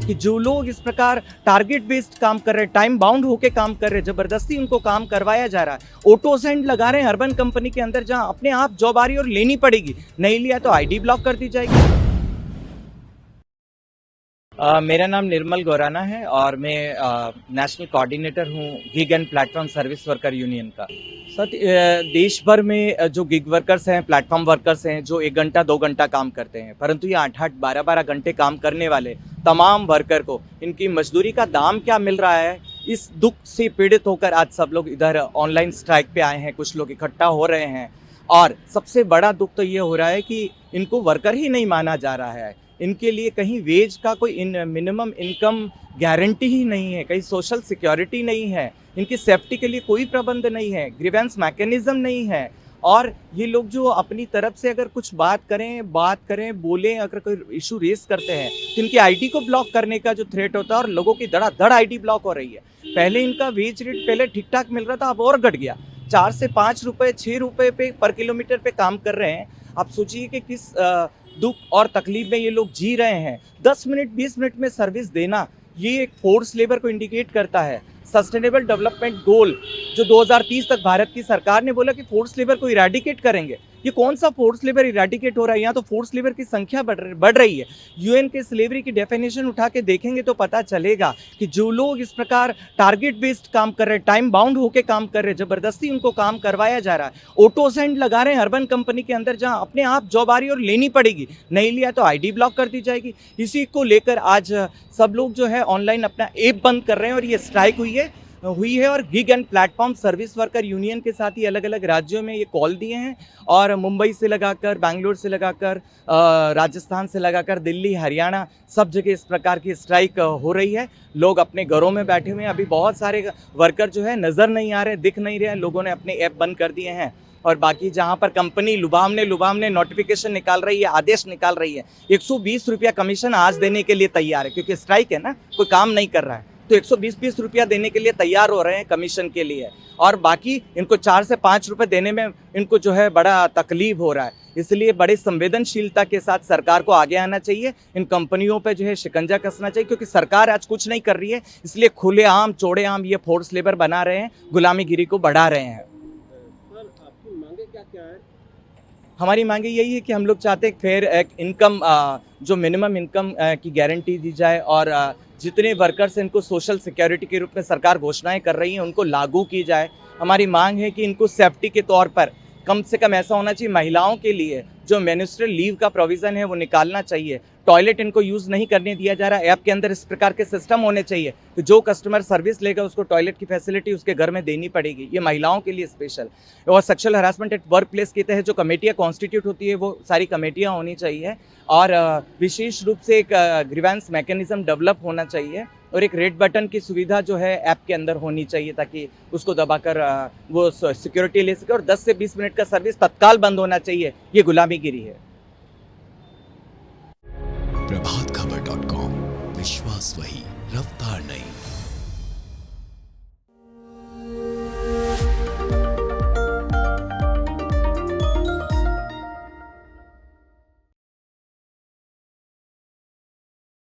कि जो लोग इस प्रकार टारगेट बेस्ड काम कर रहे हैं, टाइम बाउंड होके काम कर रहे हैं, जबरदस्ती उनको काम करवाया जा रहा है। ऑटो सेंड लगा रहे हैं अर्बन कंपनी के अंदर, जहां अपने आप जॉब आ रही है और लेनी पड़ेगी, नहीं लिया तो आईडी ब्लॉक कर दी जाएगी। मेरा नाम निर्मल गौराना है और मैं नेशनल कोऑर्डिनेटर हूँ gig and platform service worker union का। सर, देश भर में जो गिग वर्कर्स हैं, प्लेटफॉर्म वर्कर्स हैं, जो 1 घंटा 2 घंटा काम करते हैं, परंतु ये 8-8 12-12 घंटे काम करने वाले तमाम वर्कर को इनकी मजदूरी का दाम क्या मिल रहा है, इस दुख से पीड़ित होकर आज सब लोग इधर ऑनलाइन स्ट्राइक पे आए हैं। कुछ लोग इकट्ठा हो रहे हैं और सबसे बड़ा दुख तो ये हो रहा है कि इनको वर्कर ही नहीं माना जा रहा है। इनके लिए कहीं वेज का कोई मिनिमम इनकम गारंटी ही नहीं है, कहीं सोशल सिक्योरिटी नहीं है, इनकी सेफ्टी के लिए कोई प्रबंध नहीं है, ग्रीवेंस मैकेनिज्म नहीं है। और ये लोग जो अपनी तरफ से अगर कुछ बात करें, बोलें, अगर कोई इशू रेस करते हैं तो इनकी आईडी को ब्लॉक करने का जो थ्रेट होता है और लोगों की धड़ाधड़ आईडी ब्लॉक हो रही है। पहले इनका वेज रेट पहले ठीक ठाक मिल रहा था, अब और घट गया। 4 से 5 रुपए 6 रुपए पे पर किलोमीटर पे काम कर रहे हैं। आप सोचिए कि किस दुख और तकलीफ में ये लोग जी रहे हैं। 10 मिनट 20 मिनट में सर्विस देना, ये एक फोर्स लेबर को इंडिकेट करता है। सस्टेनेबल डेवलपमेंट गोल जो 2030 तक भारत की सरकार ने बोला कि फोर्स लेबर को इरेडिकेट करेंगे, ये कौन सा फोर्स लेबर इरेडिकेट हो रहा है? यहाँ तो फोर्स लेबर की संख्या बढ़ रही है। यूएन के स्लेवरी की डेफिनेशन उठा के देखेंगे तो पता चलेगा कि जो लोग इस प्रकार टारगेट बेस्ड काम कर रहे हैं, टाइम बाउंड होके काम कर रहे हैं, जबरदस्ती उनको काम करवाया जा रहा है। ऑटो सेंड लगा रहे हैं अर्बन कंपनी के अंदर, जहां अपने आप जॉब आ रही है और लेनी पड़ेगी, नहीं लिया तो आईडी ब्लॉक कर दी जाएगी। इसी को लेकर आज सब लोग जो है ऑनलाइन अपना ऐप बंद कर रहे हैं और ये स्ट्राइक हुई है और gig and platform service worker union के साथ ही अलग अलग राज्यों में ये कॉल दिए हैं और मुंबई से लगाकर, बैंगलोर से लगाकर, राजस्थान से लगाकर दिल्ली, हरियाणा, सब जगह इस प्रकार की स्ट्राइक हो रही है। लोग अपने घरों में बैठे हुए हैं। अभी बहुत सारे वर्कर जो है नज़र नहीं आ रहे, दिख नहीं रहे हैं, लोगों ने अपने ऐप बंद कर दिए हैं। और बाकी जहाँ पर कंपनी लुभावने नोटिफिकेशन निकाल रही है, आदेश निकाल रही है, 120 रुपया कमीशन आज देने के लिए तैयार है, क्योंकि स्ट्राइक है ना, कोई काम नहीं कर रहा है, तो 120 रुपया देने के लिए तैयार हो रहे हैं कमीशन के लिए। और बाकी इनको 4 से 5 रुपए देने में इनको जो है बड़ा तकलीफ हो रहा है। इसलिए बड़े संवेदनशीलता के साथ सरकार को आगे आना चाहिए, इन कंपनियों पे जो है शिकंजा कसना चाहिए, क्योंकि सरकार आज कुछ नहीं कर रही है। इसलिए खुलेआम चौड़ेआम ये फोर्स लेबर बना रहे हैं, गुलामीगिरी को बढ़ा रहे हैं। आपकी मांगे क्या है? हमारी मांगे यही है कि हम लोग चाहते हैं फेयर एक इनकम, जो मिनिमम इनकम की गारंटी दी जाए और जितने वर्कर्स हैं इनको सोशल सिक्योरिटी के रूप में सरकार घोषणाएं कर रही हैं उनको लागू की जाए। हमारी मांग है कि इनको सेफ्टी के तौर पर कम से कम ऐसा होना चाहिए, महिलाओं के लिए जो मेन्स्ट्रुअल लीव का प्रोविज़न है वो निकालना चाहिए। टॉयलेट इनको यूज़ नहीं करने दिया जा रहा है। ऐप के अंदर इस प्रकार के सिस्टम होने चाहिए कि जो कस्टमर सर्विस लेगा उसको टॉयलेट की फैसिलिटी उसके घर में देनी पड़ेगी, ये महिलाओं के लिए स्पेशल। और sexual harassment at work place के तहत जो कमेटियाँ कॉन्स्टिट्यूट होती है वो सारी कमेटियाँ होनी चाहिए और विशेष रूप से एक ग्रीवेंस मैकेनिज्म डेवलप होना चाहिए और एक रेड बटन की सुविधा जो है ऐप के अंदर होनी चाहिए, ताकि उसको दबाकर वो सिक्योरिटी ले सके। और 10 से 20 मिनट का सर्विस तत्काल बंद होना चाहिए। ये गुलामीगिरी है। प्रभातखबर.com, विश्वास वही, रफ्तार नहीं।